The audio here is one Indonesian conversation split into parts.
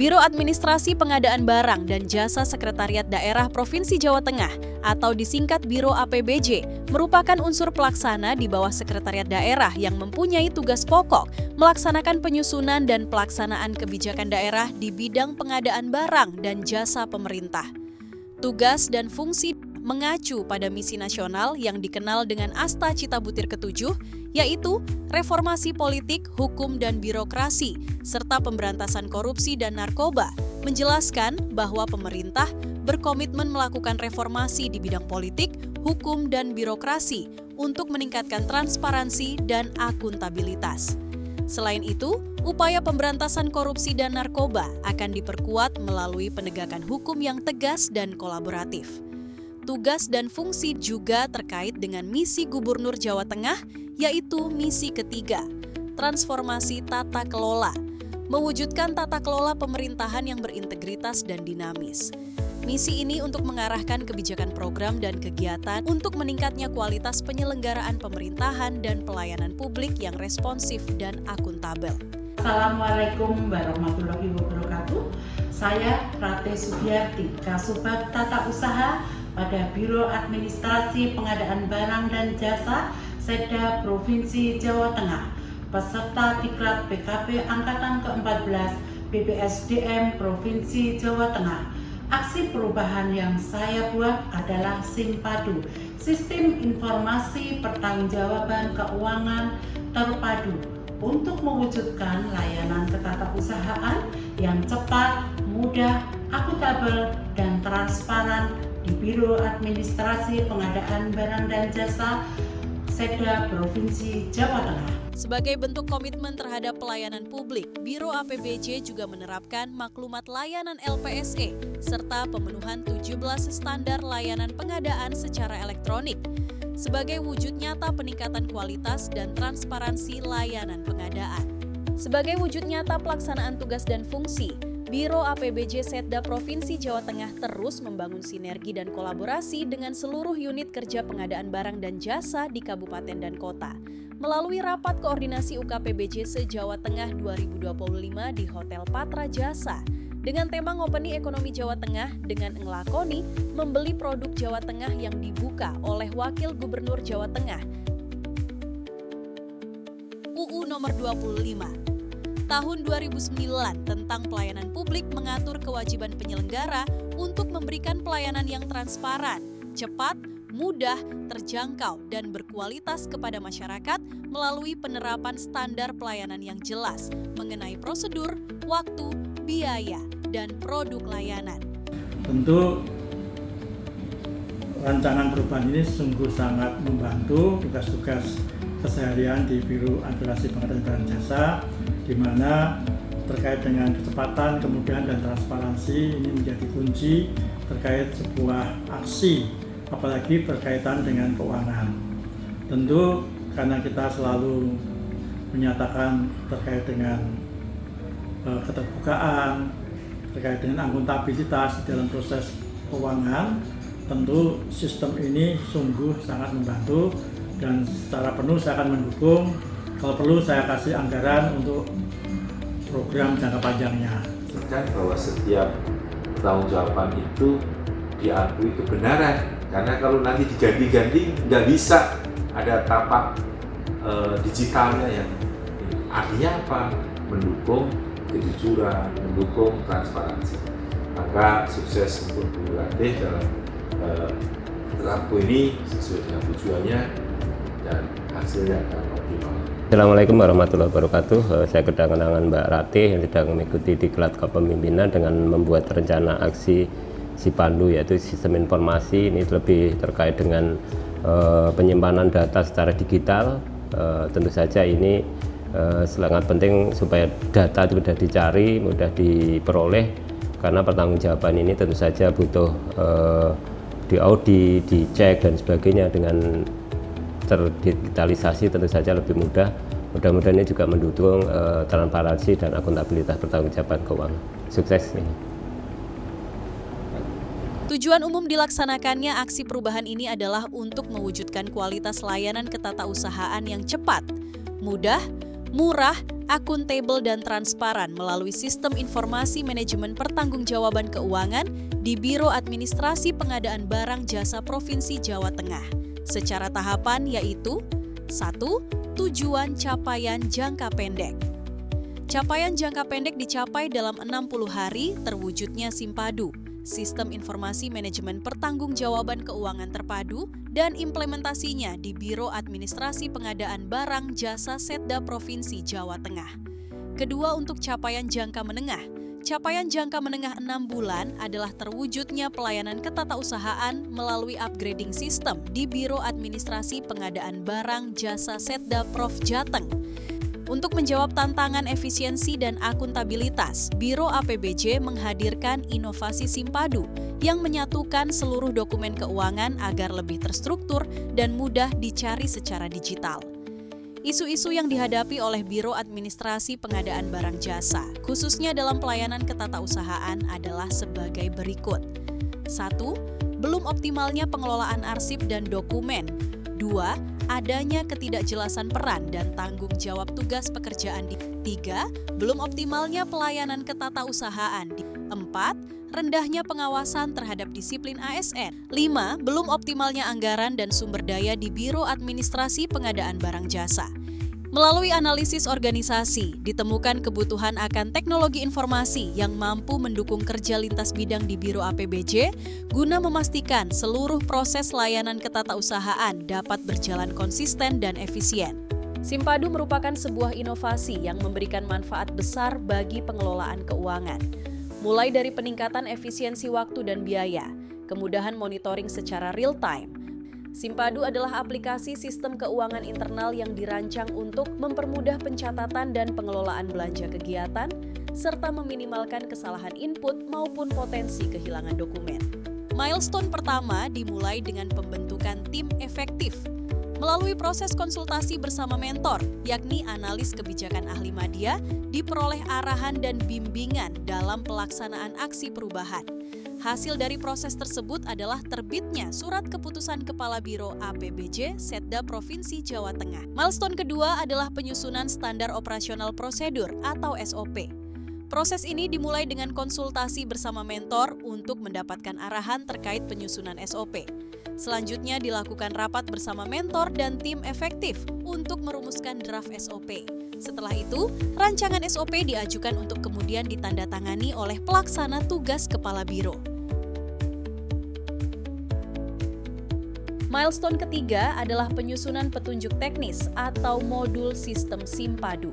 Biro Administrasi Pengadaan Barang dan Jasa Sekretariat Daerah Provinsi Jawa Tengah atau disingkat Biro APBJ merupakan unsur pelaksana di bawah Sekretariat Daerah yang mempunyai tugas pokok melaksanakan penyusunan dan pelaksanaan kebijakan daerah di bidang pengadaan barang dan jasa pemerintah. Tugas dan fungsi mengacu pada misi nasional yang dikenal dengan Asta Cita Butir ke-7, yaitu reformasi politik, hukum, dan birokrasi, serta pemberantasan korupsi dan narkoba, menjelaskan bahwa pemerintah berkomitmen melakukan reformasi di bidang politik, hukum, dan birokrasi untuk meningkatkan transparansi dan akuntabilitas. Selain itu, upaya pemberantasan korupsi dan narkoba akan diperkuat melalui penegakan hukum yang tegas dan kolaboratif. Tugas dan fungsi juga terkait dengan misi Gubernur Jawa Tengah, yaitu misi ketiga, transformasi tata kelola, mewujudkan tata kelola pemerintahan yang berintegritas dan dinamis. Misi ini untuk mengarahkan kebijakan program dan kegiatan untuk meningkatnya kualitas penyelenggaraan pemerintahan dan pelayanan publik yang responsif dan akuntabel. Assalamualaikum warahmatullahi wabarakatuh. Saya Rate Sugiyarti, Kasubag Tata Usaha pada Biro Administrasi Pengadaan Barang dan Jasa Setda Provinsi Jawa Tengah, peserta Diklat PKP Angkatan ke-14 BPSDM Provinsi Jawa Tengah. Aksi perubahan yang saya buat adalah SIMPADU, Sistem Informasi Pertanggungjawaban Keuangan Terpadu, untuk mewujudkan layanan ketatausahaan yang cepat, mudah, akuntabel, dan transparan di Biro Administrasi Pengadaan Barang dan Jasa Setda Provinsi Jawa Tengah. Sebagai bentuk komitmen terhadap pelayanan publik, Biro APBJ juga menerapkan maklumat layanan LPSE serta pemenuhan 17 standar layanan pengadaan secara elektronik sebagai wujud nyata peningkatan kualitas dan transparansi layanan pengadaan. Sebagai wujud nyata pelaksanaan tugas dan fungsi, Biro APBJ Setda Provinsi Jawa Tengah terus membangun sinergi dan kolaborasi dengan seluruh unit kerja pengadaan barang dan jasa di kabupaten dan kota. Melalui rapat koordinasi UKPBJ se-Jawa Tengah 2025 di Hotel Patra Jasa, dengan tema ngopeni ekonomi Jawa Tengah dengan ngelakoni membeli produk Jawa Tengah yang dibuka oleh Wakil Gubernur Jawa Tengah UU nomor 25 tahun 2009 tentang pelayanan publik mengatur kewajiban penyelenggara untuk memberikan pelayanan yang transparan, cepat, mudah, terjangkau, dan berkualitas kepada masyarakat melalui penerapan standar pelayanan yang jelas mengenai prosedur, waktu, biaya, dan produk layanan. Tentu rancangan perubahan ini sungguh sangat membantu tugas-tugas keseharian di Biro Administrasi Pengadaan Barang Jasa, di mana terkait dengan kecepatan, kemudahan, dan transparansi ini menjadi kunci terkait sebuah aksi, apalagi berkaitan dengan keuangan. Tentu karena kita selalu menyatakan terkait dengan keterbukaan, terkait dengan akuntabilitas dalam proses keuangan, tentu sistem ini sungguh sangat membantu dan secara penuh saya akan mendukung. Kalau perlu saya kasih anggaran untuk program jangka panjangnya. Bahwa setiap pertanggungjawaban itu diakui kebenaran, karena kalau nanti diganti-ganti nggak bisa ada tapak digitalnya yang artinya apa? Mendukung kejujuran, mendukung transparansi. Maka sukses untuk Bu Ratih dalam Rabu ini sesuai dengan tujuannya dan hasilnya akan optimal. Assalamualaikum warahmatullahi wabarakatuh. Saya kedatangan Mbak Ratih yang sedang mengikuti Diklat Kepemimpinan dengan membuat rencana aksi SIMPADU, yaitu sistem informasi. Ini lebih terkait dengan penyimpanan data secara digital. Tentu saja ini sangat penting supaya data itu mudah dicari, mudah diperoleh, karena pertanggungjawaban ini tentu saja butuh diaudit, dicek dan sebagainya. Dengan terdigitalisasi tentu saja lebih mudah. Mudah-mudahan ini juga mendukung transparansi dan akuntabilitas pertanggungjawaban keuangan. Sukses nih. Tujuan umum dilaksanakannya aksi perubahan ini adalah untuk mewujudkan kualitas layanan ketatausahaan yang cepat, mudah, murah, akuntabel dan transparan melalui sistem informasi manajemen pertanggungjawaban keuangan di Biro Administrasi Pengadaan Barang Jasa Provinsi Jawa Tengah. Secara tahapan yaitu 1. Tujuan capaian jangka pendek. Capaian jangka pendek dicapai dalam 60 hari terwujudnya Simpadu, Sistem Informasi Manajemen Pertanggungjawaban Keuangan Terpadu, dan implementasinya di Biro Administrasi Pengadaan Barang Jasa Setda Provinsi Jawa Tengah. Kedua, untuk capaian jangka menengah. Capaian jangka menengah 6 bulan adalah terwujudnya pelayanan ketatausahaan melalui upgrading sistem di Biro Administrasi Pengadaan Barang Jasa Setda Prof Jateng. Untuk menjawab tantangan efisiensi dan akuntabilitas, Biro APBJ menghadirkan inovasi Simpadu yang menyatukan seluruh dokumen keuangan agar lebih terstruktur dan mudah dicari secara digital. Isu-isu yang dihadapi oleh Biro Administrasi Pengadaan Barang Jasa, khususnya dalam pelayanan ketatausahaan adalah sebagai berikut. 1. Belum optimalnya pengelolaan arsip dan dokumen. 2. Adanya ketidakjelasan peran dan tanggung jawab tugas pekerjaan. 3. Belum optimalnya pelayanan ketatausahaan. 4. Rendahnya pengawasan terhadap disiplin ASN. 5. Belum optimalnya anggaran dan sumber daya di Biro Administrasi Pengadaan Barang Jasa. Melalui analisis organisasi, ditemukan kebutuhan akan teknologi informasi yang mampu mendukung kerja lintas bidang di Biro APBJ guna memastikan seluruh proses layanan ketatausahaan dapat berjalan konsisten dan efisien. Simpadu merupakan sebuah inovasi yang memberikan manfaat besar bagi pengelolaan keuangan. Mulai dari peningkatan efisiensi waktu dan biaya, kemudahan monitoring secara real-time. Simpadu adalah aplikasi sistem keuangan internal yang dirancang untuk mempermudah pencatatan dan pengelolaan belanja kegiatan, serta meminimalkan kesalahan input maupun potensi kehilangan dokumen. Milestone pertama dimulai dengan pembentukan tim efektif. Melalui proses konsultasi bersama mentor, yakni analis kebijakan ahli media, diperoleh arahan dan bimbingan dalam pelaksanaan aksi perubahan. Hasil dari proses tersebut adalah terbitnya Surat Keputusan Kepala Biro APBJ Setda Provinsi Jawa Tengah. Milestone kedua adalah penyusunan Standar Operasional Prosedur atau SOP. Proses ini dimulai dengan konsultasi bersama mentor untuk mendapatkan arahan terkait penyusunan SOP. Selanjutnya dilakukan rapat bersama mentor dan tim efektif untuk merumuskan draft SOP. Setelah itu, rancangan SOP diajukan untuk kemudian ditandatangani oleh pelaksana tugas Kepala Biro. Milestone ketiga adalah penyusunan petunjuk teknis atau modul sistem Simpadu.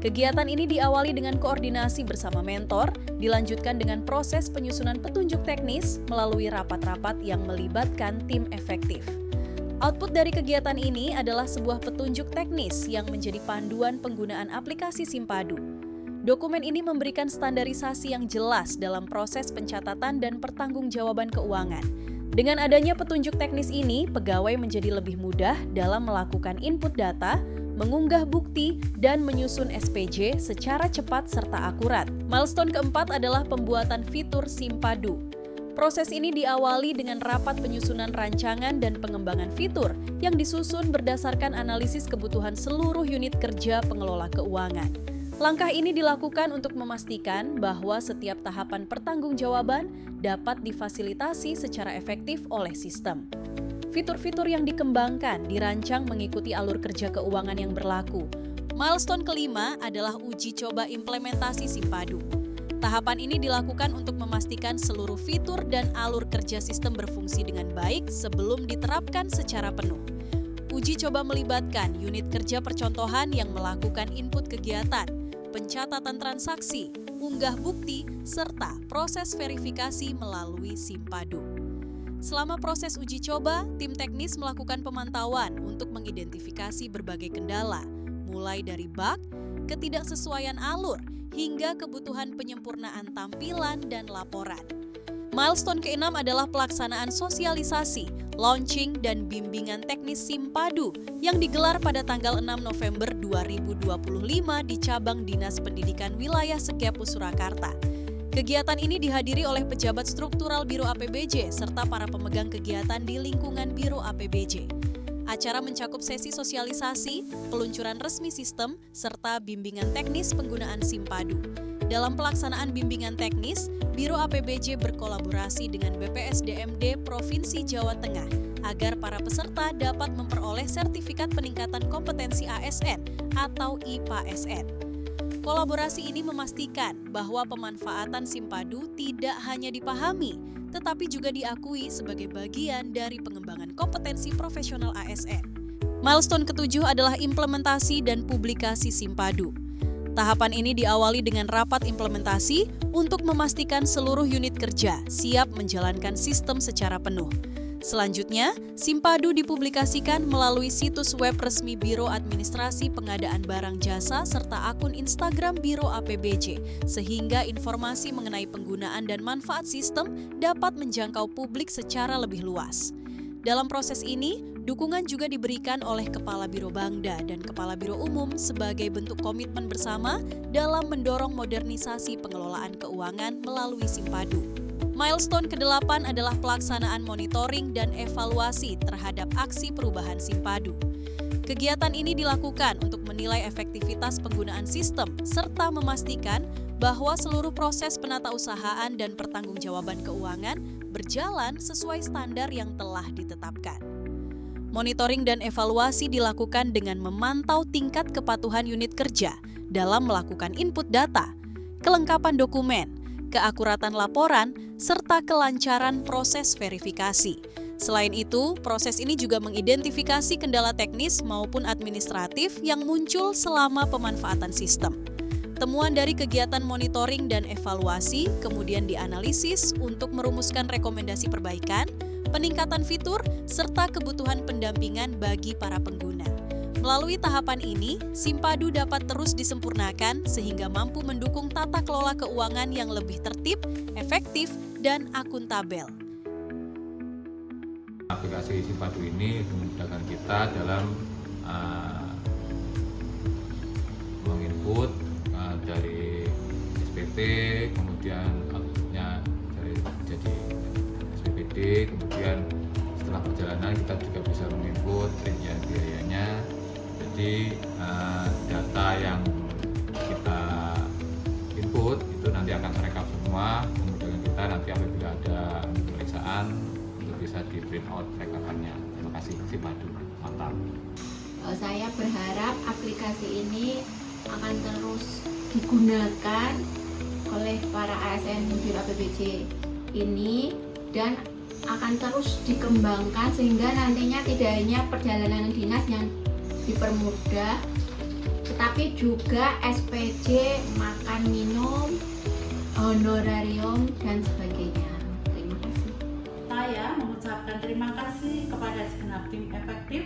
Kegiatan ini diawali dengan koordinasi bersama mentor, dilanjutkan dengan proses penyusunan petunjuk teknis melalui rapat-rapat yang melibatkan tim efektif. Output dari kegiatan ini adalah sebuah petunjuk teknis yang menjadi panduan penggunaan aplikasi Simpadu. Dokumen ini memberikan standarisasi yang jelas dalam proses pencatatan dan pertanggungjawaban keuangan. Dengan adanya petunjuk teknis ini, pegawai menjadi lebih mudah dalam melakukan input data, mengunggah bukti, dan menyusun SPJ secara cepat serta akurat. Milestone keempat adalah pembuatan fitur Simpadu. Proses ini diawali dengan rapat penyusunan rancangan dan pengembangan fitur yang disusun berdasarkan analisis kebutuhan seluruh unit kerja pengelola keuangan. Langkah ini dilakukan untuk memastikan bahwa setiap tahapan pertanggungjawaban dapat difasilitasi secara efektif oleh sistem. Fitur-fitur yang dikembangkan dirancang mengikuti alur kerja keuangan yang berlaku. Milestone kelima adalah uji coba implementasi Simpadu. Tahapan ini dilakukan untuk memastikan seluruh fitur dan alur kerja sistem berfungsi dengan baik sebelum diterapkan secara penuh. Uji coba melibatkan unit kerja percontohan yang melakukan input kegiatan, pencatatan transaksi, unggah bukti, serta proses verifikasi melalui Simpadu. Selama proses uji coba, tim teknis melakukan pemantauan untuk mengidentifikasi berbagai kendala, mulai dari bug, ketidaksesuaian alur, hingga kebutuhan penyempurnaan tampilan dan laporan. Milestone keenam adalah pelaksanaan sosialisasi, launching, dan bimbingan teknis Simpadu yang digelar pada tanggal 6 November 2025 di Cabang Dinas Pendidikan Wilayah Sekepu, Surakarta. Kegiatan ini dihadiri oleh pejabat struktural Biro APBJ serta para pemegang kegiatan di lingkungan Biro APBJ. Acara mencakup sesi sosialisasi, peluncuran resmi sistem, serta bimbingan teknis penggunaan Simpadu. Dalam pelaksanaan bimbingan teknis, Biro APBJ berkolaborasi dengan BPSDMD Provinsi Jawa Tengah agar para peserta dapat memperoleh sertifikat peningkatan kompetensi ASN atau IPASN. Kolaborasi ini memastikan bahwa pemanfaatan Simpadu tidak hanya dipahami, tetapi juga diakui sebagai bagian dari pengembangan kompetensi profesional ASN. Milestone ketujuh adalah implementasi dan publikasi Simpadu. Tahapan ini diawali dengan rapat implementasi untuk memastikan seluruh unit kerja siap menjalankan sistem secara penuh. Selanjutnya, Simpadu dipublikasikan melalui situs web resmi Biro Administrasi Pengadaan Barang Jasa serta akun Instagram Biro APBJ, sehingga informasi mengenai penggunaan dan manfaat sistem dapat menjangkau publik secara lebih luas. Dalam proses ini, dukungan juga diberikan oleh Kepala Biro Bangda dan Kepala Biro Umum sebagai bentuk komitmen bersama dalam mendorong modernisasi pengelolaan keuangan melalui Simpadu. Milestone ke-8 adalah pelaksanaan monitoring dan evaluasi terhadap aksi perubahan Simpadu. Kegiatan ini dilakukan untuk menilai efektivitas penggunaan sistem serta memastikan bahwa seluruh proses penatausahaan dan pertanggungjawaban keuangan berjalan sesuai standar yang telah ditetapkan. Monitoring dan evaluasi dilakukan dengan memantau tingkat kepatuhan unit kerja dalam melakukan input data, kelengkapan dokumen, keakuratan laporan, serta kelancaran proses verifikasi. Selain itu, proses ini juga mengidentifikasi kendala teknis maupun administratif yang muncul selama pemanfaatan sistem. Temuan dari kegiatan monitoring dan evaluasi kemudian dianalisis untuk merumuskan rekomendasi perbaikan, peningkatan fitur, serta kebutuhan pendampingan bagi para pengguna. Melalui tahapan ini, Simpadu dapat terus disempurnakan sehingga mampu mendukung tata kelola keuangan yang lebih tertib, efektif, dan akuntabel. Aplikasi Simpadu ini memudahkan kita dalam menginput dari SPT, kemudian outputnya jadi SPPD, kemudian setelah perjalanan kita juga bisa menginput rincian biayanya. Jadi data yang kita input itu nanti akan terekam semua, kemudian kita nanti apabila ada pemeriksaan itu bisa di print out rekapannya. Terima kasih Simpadu, mantap. Saya berharap aplikasi ini akan terus digunakan oleh para ASN Biro APBJ ini dan akan terus dikembangkan sehingga nantinya tidak hanya perjalanan dinas yang dipermudah, tetapi juga SPJ, makan minum, honorarium, dan sebagainya. Terima kasih. Saya mengucapkan terima kasih kepada segenap tim efektif,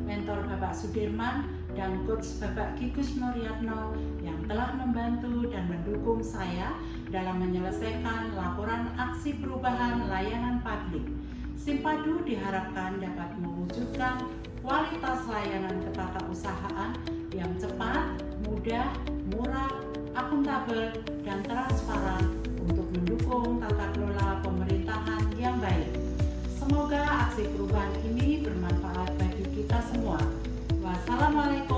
mentor Bapak Sudirman, dan coach Bapak Kikus Noryatno yang telah membantu dan mendukung saya dalam menyelesaikan laporan aksi perubahan layanan publik. Simpadu diharapkan dapat mewujudkan kualitas layanan ketatausahaan yang cepat, mudah, murah, akuntabel, dan transparan untuk mendukung tata kelola pemerintahan yang baik. Semoga aksi perubahan ini bermanfaat bagi kita semua. Wassalamualaikum